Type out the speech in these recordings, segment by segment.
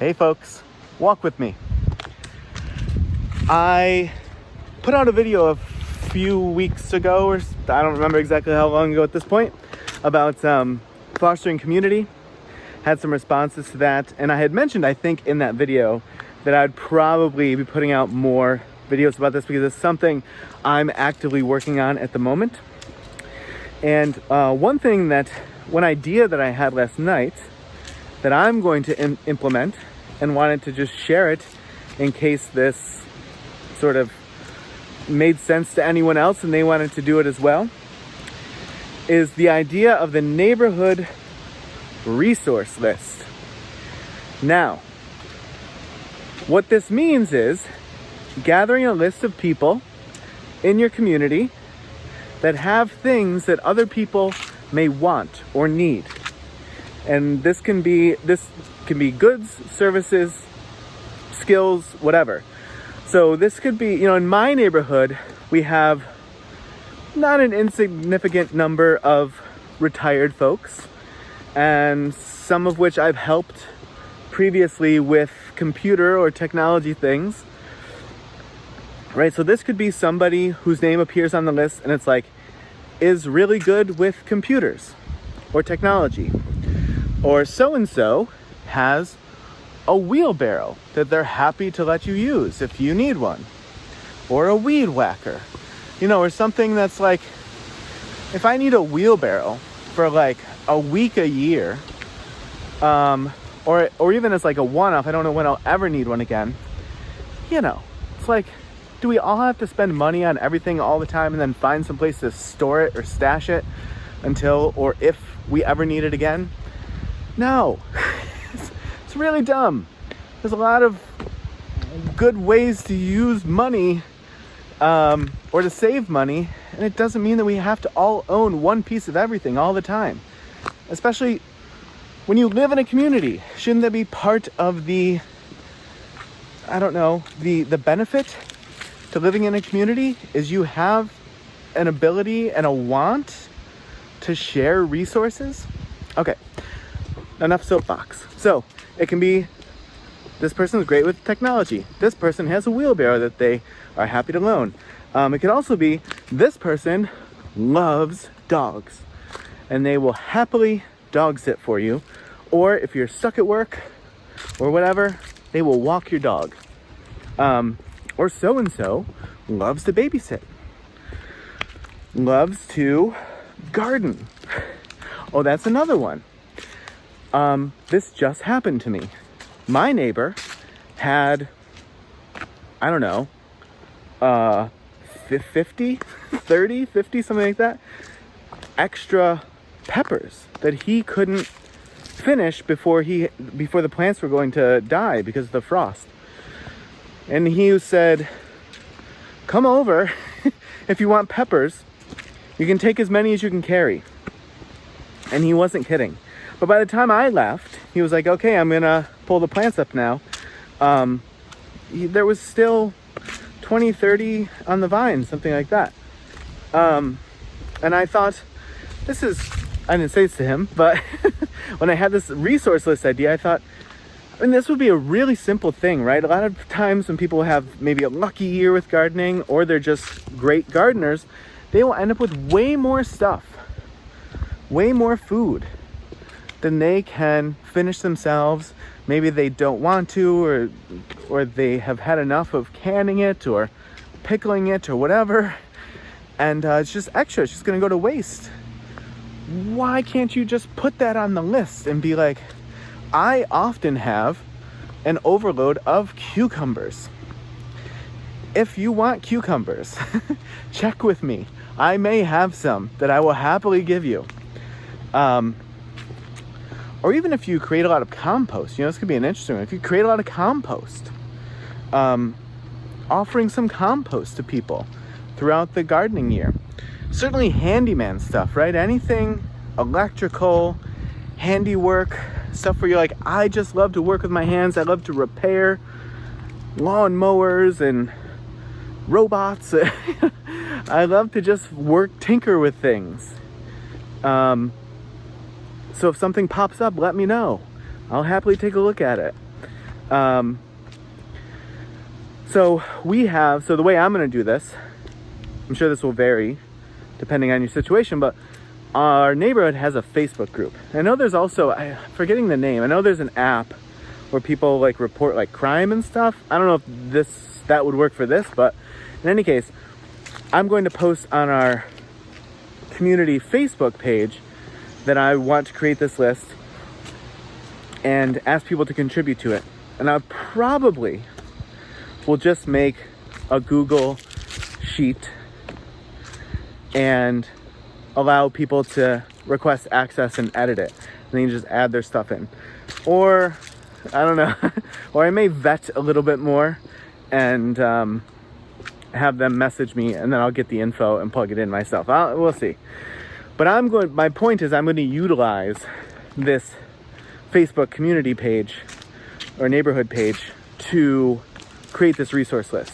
Hey folks, walk with me. I put out a video a few weeks ago, or I don't remember exactly how long ago at this point, about fostering community. Had some responses to that, and I had mentioned, I think, in that video that I'd probably be putting out more videos about this because it's something I'm actively working on at the moment. And one idea that I had last night that I'm going to implement and wanted to just share it in case this sort of made sense to anyone else and they wanted to do it as well, is the idea of the neighborhood resource list. Now, what this means is gathering a list of people in your community that have things that other people may want or need. And this can be goods, services, skills, whatever. So this could be, in my neighborhood, we have not an insignificant number of retired folks, and some of which I've helped previously with computer or technology things. Right, so this could be somebody whose name appears on the list and it's like, is really good with computers or technology. Or so-and-so has a wheelbarrow that they're happy to let you use if you need one. Or a weed whacker. Or something that's like, if I need a wheelbarrow for like a week a year, or even as like a one-off, I don't know when I'll ever need one again. It's like, do we all have to spend money on everything all the time and then find some place to store it or stash it until or if we ever need it again? No. It's really dumb. There's a lot of good ways to use money or to save money, and it doesn't mean that we have to all own one piece of everything all the time. Especially when you live in a community, shouldn't that be part of the benefit to living in a community is you have an ability and a want to share resources? Okay, enough soapbox. So it can be, this person is great with technology. This person has a wheelbarrow that they are happy to loan. It could also be, this person loves dogs and they will happily dog sit for you. Or if you're stuck at work or whatever, they will walk your dog. Or so-and-so loves to babysit. Loves to garden. Oh, that's another one. This just happened to me. My neighbor had, 50, something like that, extra peppers that he couldn't finish before the plants were going to die because of the frost. And he said, come over if you want peppers. You can take as many as you can carry. And he wasn't kidding. But by the time I left, he was like, okay, I'm gonna pull the plants up now. There was still 20, 30 on the vine, something like that. And I thought, I didn't say this to him, but when I had this resource list idea, I thought, this would be a really simple thing, right? A lot of times when people have maybe a lucky year with gardening, or they're just great gardeners, they will end up with way more stuff, way more food than they can finish themselves. Maybe they don't want to, or they have had enough of canning it or pickling it or whatever, and it's just extra. It's just gonna go to waste. Why can't you just put that on the list and be like, I often have an overload of cucumbers. If you want cucumbers, check with me. I may have some that I will happily give you. Or even if you create a lot of compost, this could be an interesting one. If you create a lot of compost, offering some compost to people throughout the gardening year. Certainly handyman stuff, right? Anything electrical, handiwork, stuff where you're like, I just love to work with my hands. I love to repair lawn mowers and robots. I love to just tinker with things. So if something pops up, let me know. I'll happily take a look at it. So the way I'm going to do this, I'm sure this will vary depending on your situation, but our neighborhood has a Facebook group. I know there's also, I'm forgetting the name, I know there's an app where people like report like crime and stuff. I don't know if that would work for this, but in any case, I'm going to post on our community Facebook page that I want to create this list and ask people to contribute to it. And I probably will just make a Google sheet and allow people to request access and edit it. And then you just add their stuff in. Or, I don't know, or I may vet a little bit more and have them message me, and then I'll get the info and plug it in myself. We'll see. But my point is I'm going to utilize this Facebook community page or neighborhood page to create this resource list.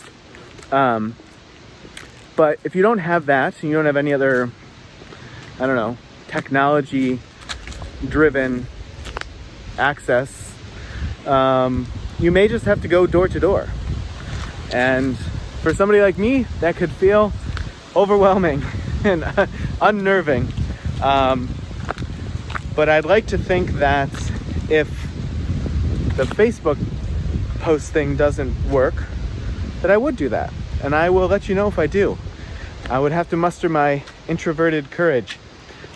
But if you don't have that, and you don't have any other, I don't know, technology driven access, you may just have to go door to door. And for somebody like me, that could feel overwhelming and unnerving. But I'd like to think that if the Facebook post thing doesn't work, that I would do that. And I will let you know if I do. I would have to muster my introverted courage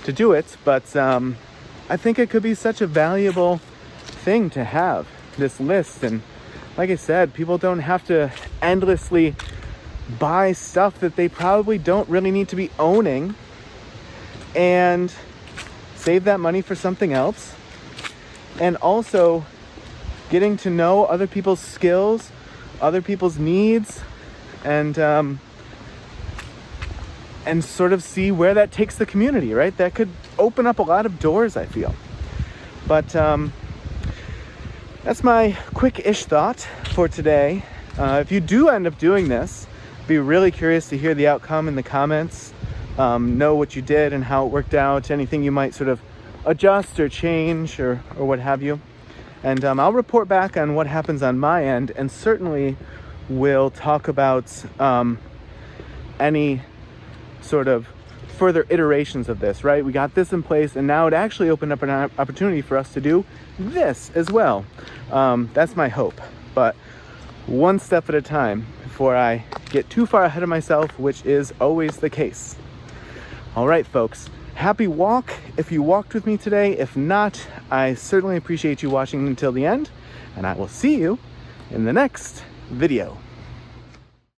to do it, but I think it could be such a valuable thing to have, this list. And like I said, people don't have to endlessly buy stuff that they probably don't really need to be owning, and save that money for something else. And also getting to know other people's skills, other people's needs, and sort of see where that takes the community, right? That could open up a lot of doors, I feel. But that's my quick-ish thought for today. If you do end up doing this, be really curious to hear the outcome in the comments. Know what you did and how it worked out, anything you might sort of adjust or change or what have you. And I'll report back on what happens on my end, and certainly we'll talk about any sort of further iterations of this, right? We got this in place, and now it actually opened up an opportunity for us to do this as well. That's my hope, but one step at a time before I get too far ahead of myself, which is always the case. All right, folks, happy walk if you walked with me today. If not, I certainly appreciate you watching until the end, and I will see you in the next video.